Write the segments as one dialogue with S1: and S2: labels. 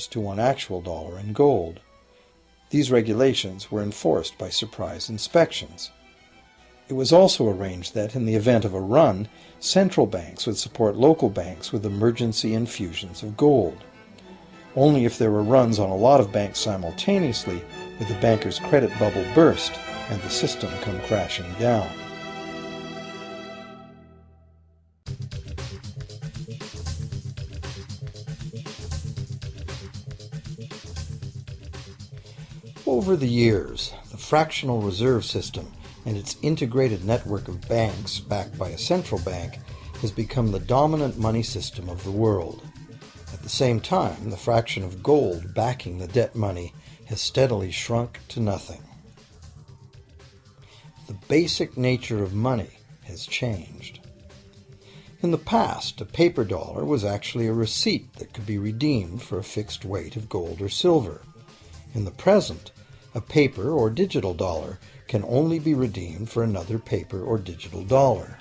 S1: to one actual dollar in gold. These regulations were enforced by surprise inspections. It was also arranged that, in the event of a run, central banks would support local banks with emergency infusions of gold. Only if there were runs on a lot of banks simultaneously would the banker's credit bubble burst and the system come crashing down. Over the years, the fractional reserve system and its integrated network of banks backed by a central bank has become the dominant money system of the world. At the same time, the fraction of gold backing the debt money has steadily shrunk to nothing. The basic nature of money has changed. In the past, a paper dollar was actually a receipt that could be redeemed for a fixed weight of gold or silver. In the present, a paper or digital dollar can only be redeemed for another paper or digital dollar.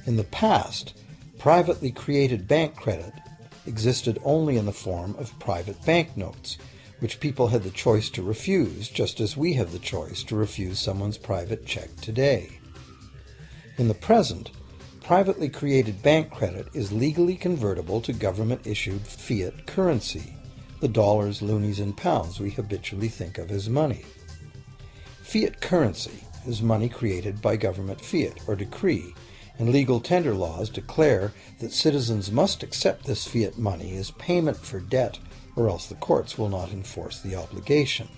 S1: In the past, privately created bank credit existed only in the form of private banknotes, which people had the choice to refuse, just as we have the choice to refuse someone's private check today. In the present, privately created bank credit is legally convertible to government-issued fiat currency, the dollars, loonies, and pounds we habitually think of as money. Fiat currency is money created by government fiat or decree, and legal tender laws declare that citizens must accept this fiat money as payment for debt, or else the courts will not enforce the obligation.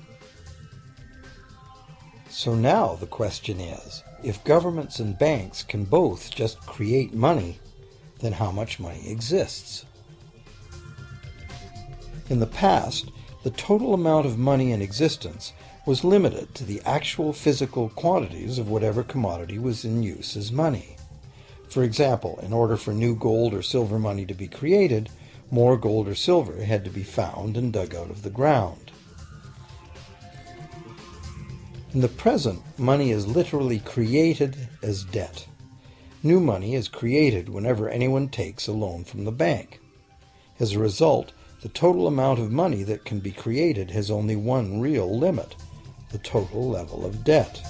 S1: So now the question is, if governments and banks can both just create money, then how much money exists? In the past, the total amount of money in existence was limited to the actual physical quantities of whatever commodity was in use as money. For example, in order for new gold or silver money to be created, more gold or silver had to be found and dug out of the ground. In the present, money is literally created as debt. New money is created whenever anyone takes a loan from the bank. As a result, the total amount of money that can be created has only one real limit: the total level of debt.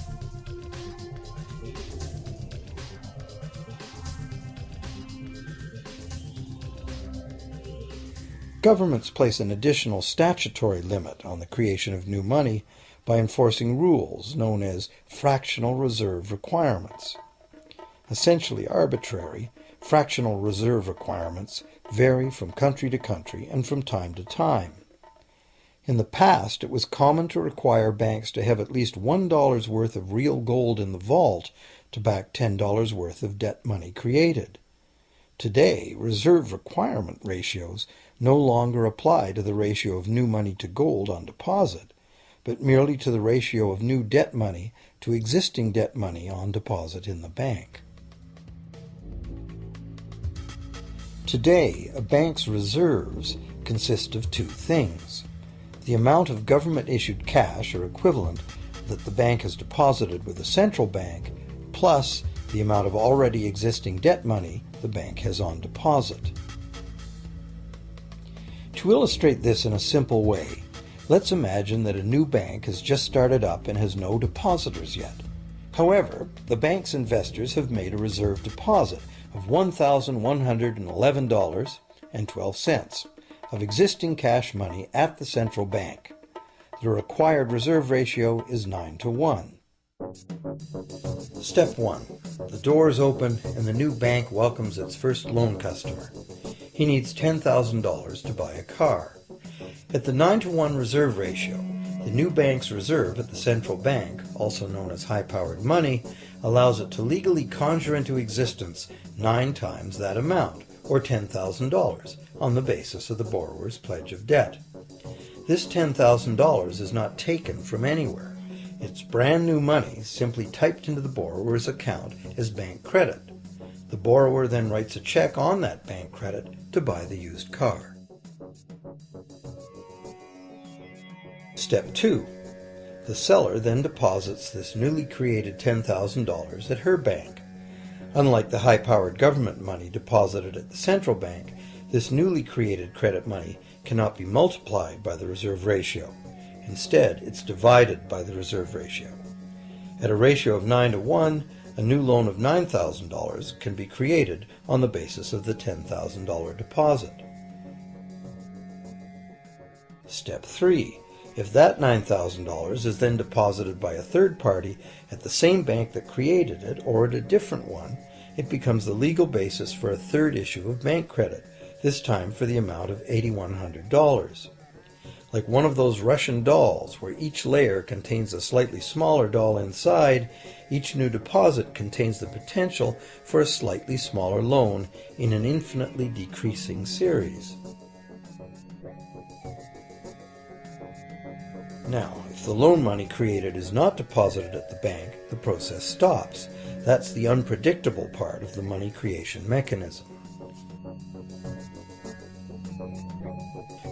S1: Governments place an additional statutory limit on the creation of new money by enforcing rules known as fractional reserve requirements. Essentially arbitrary, fractional reserve requirements vary from country to country and from time to time. In the past, it was common to require banks to have at least $1 worth of real gold in the vault to back $10 worth of debt money created. Today, reserve requirement ratios no longer apply to the ratio of new money to gold on deposit, but merely to the ratio of new debt money to existing debt money on deposit in the bank. Today, a bank's reserves consist of two things: the amount of government-issued cash or equivalent that the bank has deposited with the central bank, plus the amount of already existing debt money the bank has on deposit. To illustrate this in a simple way, let's imagine that a new bank has just started up and has no depositors yet. However, the bank's investors have made a reserve deposit of $1,111.12 of existing cash money at the central bank. The required reserve ratio is 9-to-1. Step 1. The doors open and the new bank welcomes its first loan customer. He needs $10,000 to buy a car. At the 9-to-1 reserve ratio, the new bank's reserve at the central bank, also known as high-powered money, allows it to legally conjure into existence 9 times that amount, or $10,000, on the basis of the borrower's pledge of debt. This $10,000 is not taken from anywhere. It's brand new money simply typed into the borrower's account as bank credit. The borrower then writes a check on that bank credit to buy the used car. Step 2. The seller then deposits this newly created $10,000 at her bank. Unlike the high-powered government money deposited at the central bank, This newly created credit money cannot be multiplied by the reserve ratio. Instead, it's divided by the reserve ratio. At a ratio of 9 to 1, a new loan of $9,000 can be created on the basis of the $10,000 deposit. Step 3. If that $9,000 is then deposited by a third party at the same bank that created it or at a different one, it becomes the legal basis for a third issue of bank credit, this time for the amount of $8,100. Like one of those Russian dolls, where each layer contains a slightly smaller doll inside, each new deposit contains the potential for a slightly smaller loan in an infinitely decreasing series. Now, if the loan money created is not deposited at the bank, the process stops. That's the unpredictable part of the money creation mechanism.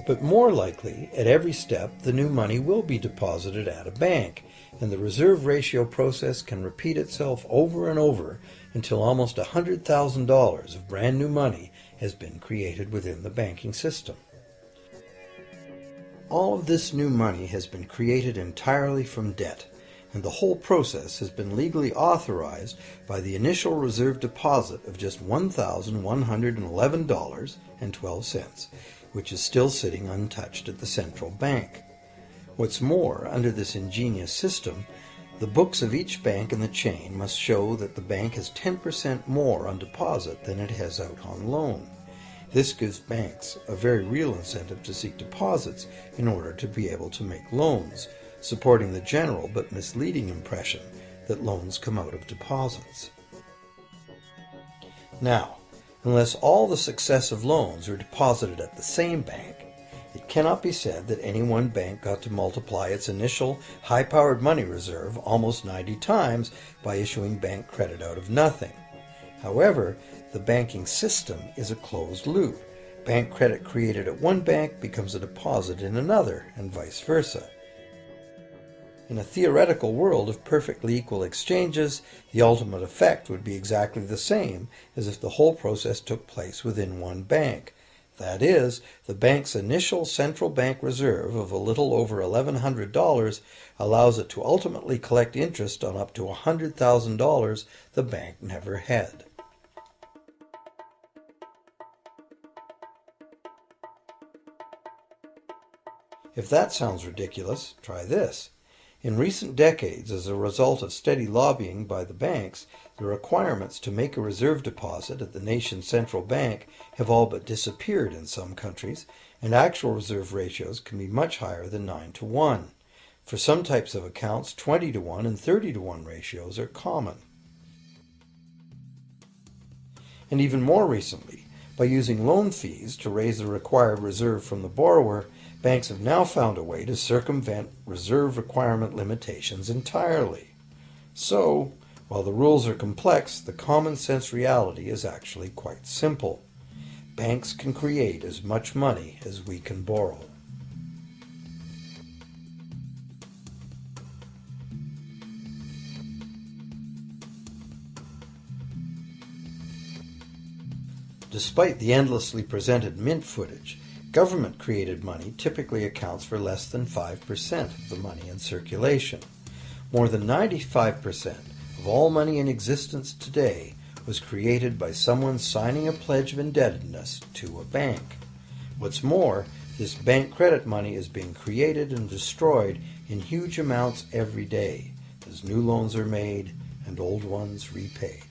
S1: But more likely, at every step, the new money will be deposited at a bank, and the reserve ratio process can repeat itself over and over until almost $100,000 of brand new money has been created within the banking system. All of this new money has been created entirely from debt, and the whole process has been legally authorized by the initial reserve deposit of just $1,111.12, which is still sitting untouched at the central bank. What's more, under this ingenious system, the books of each bank in the chain must show that the bank has 10% more on deposit than it has out on loan. This gives banks a very real incentive to seek deposits in order to be able to make loans, supporting the general but misleading impression that loans come out of deposits. Now, unless all the successive loans are deposited at the same bank, it cannot be said that any one bank got to multiply its initial high-powered money reserve almost 90 times by issuing bank credit out of nothing. However, the banking system is a closed loop. Bank credit created at one bank becomes a deposit in another, and vice versa. In a theoretical world of perfectly equal exchanges, the ultimate effect would be exactly the same as if the whole process took place within one bank. That is, the bank's initial central bank reserve of a little over $1,100 allows it to ultimately collect interest on up to $100,000 the bank never had. If that sounds ridiculous, try this. In recent decades, as a result of steady lobbying by the banks, the requirements to make a reserve deposit at the nation's central bank have all but disappeared in some countries, and actual reserve ratios can be much higher than 9 to 1. For some types of accounts, 20 to 1 and 30 to 1 ratios are common. And even more recently, by using loan fees to raise the required reserve from the borrower, banks have now found a way to circumvent reserve requirement limitations entirely. So, while the rules are complex, the common sense reality is actually quite simple. Banks can create as much money as we can borrow. Despite the endlessly presented mint footage, government-created money typically accounts for less than 5% of the money in circulation. More than 95% of all money in existence today was created by someone signing a pledge of indebtedness to a bank. What's more, this bank credit money is being created and destroyed in huge amounts every day, as new loans are made and old ones repaid.